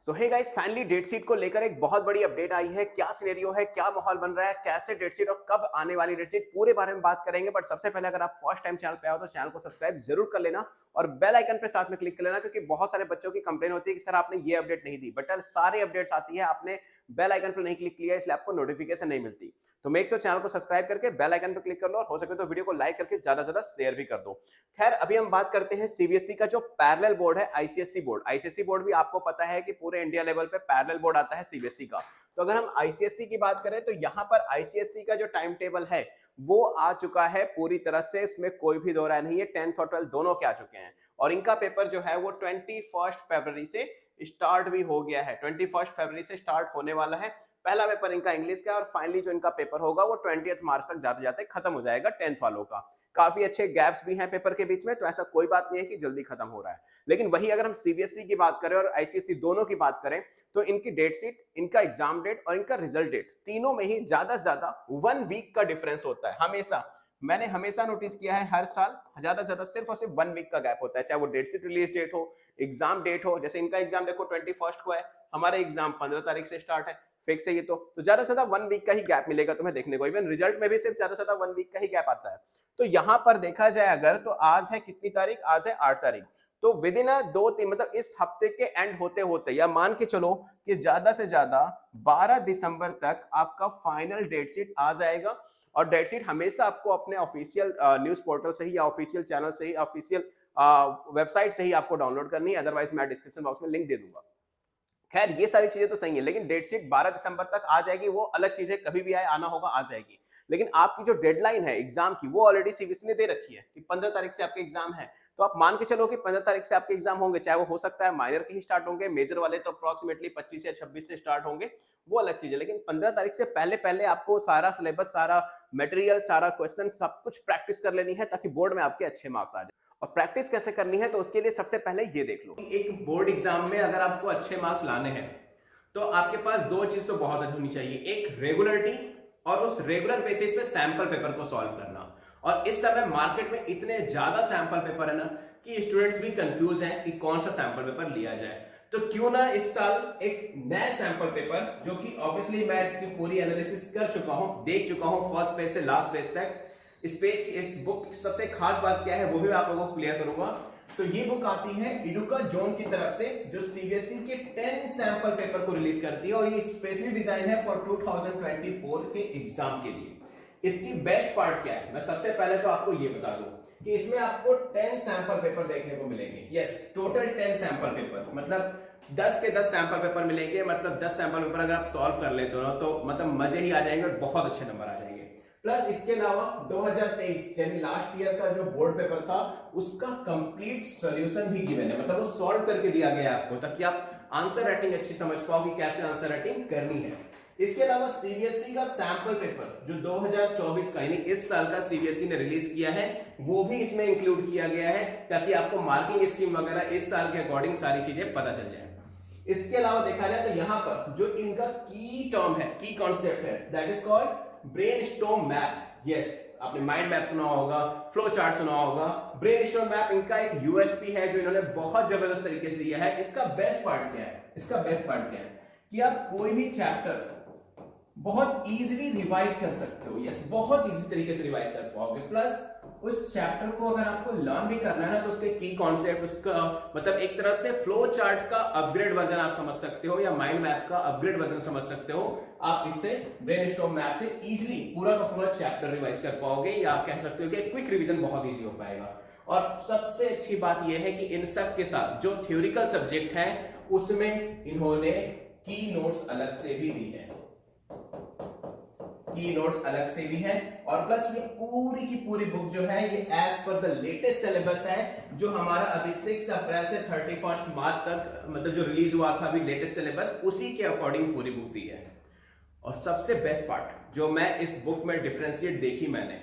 सो hey guys, finally date sheet को लेकर एक बहुत बड़ी अपडेट आई है। क्या सिनेरियो है, क्या माहौल बन रहा है, कैसे डेट शीट और कब आने वाली डेट शीट, पूरे बारे में बात करेंगे। बट सबसे पहले अगर आप फर्स्ट टाइम चैनल पे आओ तो चैनल को सब्सक्राइब जरूर कर लेना और बेल आइकन पे साथ में क्लिक कर लेना, क्योंकि बहुत सारे बच्चों की कंप्लेन होती है कि सर आपने ये अपडेट नहीं दी। बट सारे अपडेट्स आती है, आपने बेल आइकन पर नहीं क्लिक किया इसलिए आपको नोटिफिकेशन नहीं मिलती। तो मेक श्योर चैनल को सब्सक्राइब करके बेल आइकन पर क्लिक कर लो और हो सके तो वीडियो को लाइक करके ज्यादा से ज्यादा शेयर भी कर दो। खैर, अभी हम बात करते हैं सीबीएसई का जो पैरेलल बोर्ड है, आईसीएसई बोर्ड। आईसीएसई बोर्ड भी आपको पता है कि पूरे इंडिया लेवल पे पैरेलल बोर्ड आता है सीबीएसई का। तो अगर हम आईसीएसई की बात करें तो यहाँ पर आईसीएसई का जो टाइम टेबल है वो आ चुका है पूरी तरह से, इसमें कोई भी दो राय नहीं है। 10th और 12th दोनों के आ चुके हैं और इनका पेपर जो है वो 21 फरवरी से स्टार्ट भी हो गया है। 21 फरवरी से स्टार्ट होने वाला है। पहला पेपर इनका इंग्लिश का और फाइनली जो इनका पेपर होगा वो 20 मार्च तक जाते जाते खत्म हो जाएगा 10th वालों का। काफी अच्छे गैप्स भी हैं पेपर के बीच में, तो ऐसा कोई बात नहीं है कि जल्दी खत्म हो रहा है। लेकिन वही अगर हम सीबीएसई की बात करें और आईसीएसई दोनों की बात करें तो इनकी डेट शीट, इनका एग्जाम डेट और इनका रिजल्ट डेट, तीनों में ही ज्यादा से ज्यादा 1 वीक का डिफरेंस होता है। हमेशा मैंने हमेशा नोटिस किया है, हर साल ज्यादा से ज्यादा सिर्फ और सिर्फ 1 वीक का गैप होता है, चाहे वो डेट शीट रिलीज डेट हो, एग्जाम डेट हो। जैसे इनका एग्जाम देखो 21 को है, हमारा एग्जाम 15 तारीख से स्टार्ट है। फिक्स है ये तो ज्यादा से ज्यादा 1 वीक का ही गैप मिलेगा तुम्हें देखने को। इवन रिजल्ट में भी सिर्फ ज्यादा से ज्यादा 1 वीक का ही गैप आता है। तो यहाँ पर देखा जाए अगर, तो आज है कितनी तारीख, आज है 8 तारीख। तो विद इन 2-3 मतलब इस हफ्ते के एंड होते होते, या मान के चलो कि ज्यादा से ज्यादा 12 दिसंबर तक आपका फाइनल डेट शीट आ जाएगा। और डेट शीट हमेशा आपको अपने ऑफिशियल न्यूज पोर्टल से ही या ऑफिशियल चैनल से ही, ऑफिशियल वेबसाइट से ही आपको डाउनलोड करनी है। अदरवाइज मैं डिस्क्रिप्शन बॉक्स में लिंक दे दूंगा। खैर, ये सारी चीजें तो सही है, लेकिन डेट शीट 12 दिसंबर तक आ जाएगी, वो अलग चीज है। कभी भी आए, आना होगा, आ जाएगी। लेकिन आपकी जो डेडलाइन है एग्जाम की, वो ऑलरेडी सीबीएसई ने दे रखी है कि 15 तारीख से आपके एग्जाम है। तो आप मान के चलो कि 15 तारीख से आपके एग्जाम होंगे, चाहे वो हो सकता है माइनर के ही स्टार्ट होंगे, मेजर वाले तो अप्रोक्सीमेटली 25 या 26 से स्टार्ट होंगे, वो अलग चीज है। लेकिन 15 तारीख से पहले पहले आपको सारा सिलेबस, सारा मटेरियल, सारा क्वेश्चन, सब कुछ प्रैक्टिस कर लेनी है ताकि बोर्ड में आपके अच्छे मार्क्स आ जाए। और प्रैक्टिस कैसे करनी है तो उसके लिए सबसे पहले ये देख लो, एक बोर्ड एग्जाम में अगर आपको अच्छे मार्क्स लाने हैं तो आपके पास दो चीज तो बहुत अच्छी होनी चाहिए। एक रेगुलरिटी, और उस रेगुलर बेसिस पे सैंपल पेपर को सॉल्व करना। और इस समय मार्केट में इतने ज्यादा सैंपल पेपर है ना कि स्टूडेंट्स भी कंफ्यूज हैं कि कौन सा सैंपल पेपर लिया जाए। तो क्यों ना इस साल एक नया सैंपल पेपर, जो कि ऑब्वियसली मैं इसकी पूरी एनालिसिस कर चुका हूं, देख चुका हूं फर्स्ट पेज से लास्ट पेज तक। इस बुक की सबसे खास बात क्या है वो भी मैं आप लोगों को क्लियर करूंगा। तो ये बुक आती है इडुका जोन की तरफ से, जो सीबीएसई के 10 सैंपल पेपर को रिलीज करती है और ये स्पेशली डिजाइन है फॉर 2024 के एग्जाम के लिए। इसकी बेस्ट पार्ट क्या है, मैं सबसे पहले तो आपको ये बता दूं कि इसमें आपको 10 सैंपल पेपर देखने को मिलेंगे। यस, टोटल 10 सैंपल पेपर, मतलब 10 के 10 सैंपल पेपर मिलेंगे। मतलब 10 सैंपल पेपर अगर आप सॉल्व कर लेते हो ना तो मतलब मजे ही आ जाएंगे और बहुत अच्छे नंबर आ जाएंगे। प्लस इसके अलावा 2023 यानी लास्ट ईयर का जो बोर्ड पेपर था उसका कंप्लीट सॉल्यूशन भी गिवन है, मतलब वो सॉल्व करके दिया गया है आपको, ताकि आप आंसर राइटिंग अच्छी समझ पाओ कि कैसे आंसर राइटिंग करनी है। इसके अलावा सीबीएसई का सैंपल पेपर जो 2024 का यानी इस साल का सीबीएसई ने रिलीज किया है, वो भी इसमें इंक्लूड किया गया है, ताकि आपको मार्किंग स्कीम वगैरह इस साल के अकॉर्डिंग सारी चीजें पता चल जाए। इसके अलावा देखा जाए तो यहाँ पर जो इनका की टर्म है, की कॉन्सेप्ट है, that is called brainstorm map. Yes, आपने माइंड मैप सुना होगा, फ्लो चार्ट सुना होगा। ब्रेनस्टॉर्म मैप इनका एक यूएसपी है जो इन्होंने बहुत जबरदस्त तरीके से दिया है। इसका बेस्ट पार्ट क्या है, इसका बेस्ट पार्ट क्या है कि आप कोई भी चैप्टर बहुत इजीली रिवाइज कर सकते हो। यस, बहुत इजी तरीके से रिवाइज कर पाओगे। प्लस उस चैप्टर को अगर आपको लर्न भी करना है ना तो उसके की कॉन्सेप्ट, उसका मतलब एक तरह से फ्लो चार्ट का अपग्रेड वर्जन आप समझ सकते हो, या माइंड मैप का अपग्रेड वर्जन समझ सकते हो। आप इससे ब्रेनस्टॉर्म मैप से इजीली पूरा का पूरा चैप्टर रिवाइज कर पाओगे, या आप कह सकते हो कि क्विक रिवीजन बहुत इजी हो पाएगा। और सबसे अच्छी बात यह है कि इन सब के साथ जो थ्योरिकल सब्जेक्ट है उसमें इन्होंने की नोट्स अलग से भी दी है, की नोट्स अलग से भी है। और प्लस ये पूरी की पूरी बुक जो है ये as per the latest syllabus है, जो हमारा अभी 6 अप्रैल से 31 मार्च तक मतलब जो रिलीज हुआ था अभी लेटेस्ट सिलेबस, उसी के अकॉर्डिंग पूरी बुक दी है। और सबसे बेस्ट पार्ट जो मैं इस बुक में डिफरेंशिएट देखी मैंने,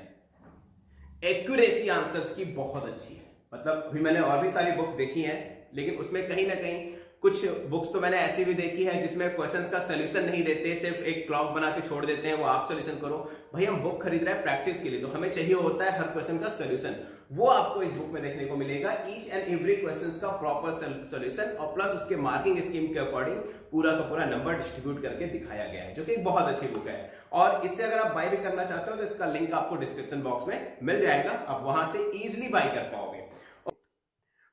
एक्यूरेसी आंसर्स की बहुत अच्छी है। मतलब अभी मैंने और भी सारी बुक्स देखी हैं, लेकिन उसमें कहीं ना कहीं कुछ बुक्स तो मैंने ऐसी भी देखी है जिसमें क्वेश्चंस का सॉल्यूशन नहीं देते, सिर्फ एक क्लॉक बना के छोड़ देते हैं, वो आप सॉल्यूशन करो। भाई हम बुक खरीद रहे हैं प्रैक्टिस के लिए, तो हमें चाहिए होता है हर क्वेश्चन का सॉल्यूशन। वो आपको इस बुक में देखने को मिलेगा। ईच एंड एवरी क्वेश्चंस का प्रॉपर सॉल्यूशन और प्लस उसके मार्किंग स्कीम के अकॉर्डिंग पूरा का पूरा नंबर डिस्ट्रीब्यूट करके दिखाया गया है, जो कि एक बहुत अच्छी बुक है। और इससे अगर आप बाय भी करना चाहते हो तो इसका लिंक आपको डिस्क्रिप्शन बॉक्स में मिल जाएगा, आप वहां से इजीली बाय कर पाओगे।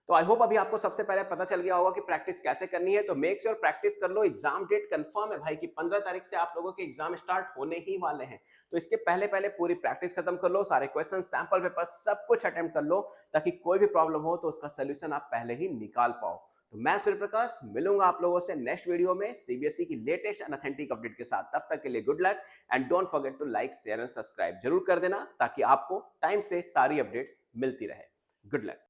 तो आई होप अभी आपको सबसे पहले पता चल गया होगा कि प्रैक्टिस कैसे करनी है। तो मेक श्योर प्रैक्टिस कर लो। एग्जाम डेट कंफर्म है भाई कि 15 तारीख से आप लोगों के एग्जाम स्टार्ट होने ही वाले हैं। तो इसके पहले पहले पूरी प्रैक्टिस खत्म कर लो, सारे क्वेश्चन, सैंपल पेपर सब कुछ अटेम्प्ट कर लो, ताकि कोई भी प्रॉब्लम हो तो उसका सोल्यूशन आप पहले ही निकाल पाओ। तो मैं सूर्य प्रकाश मिलूंगा आप लोगों से नेक्स्ट वीडियो में सीबीएसई की लेटेस्ट एंड ऑथेंटिक अपडेट के साथ। तब तक के लिए good luck and don't forget to like, share and subscribe जरूर कर देना, ताकि आपको टाइम से सारी अपडेट्स मिलती रहे। Good luck.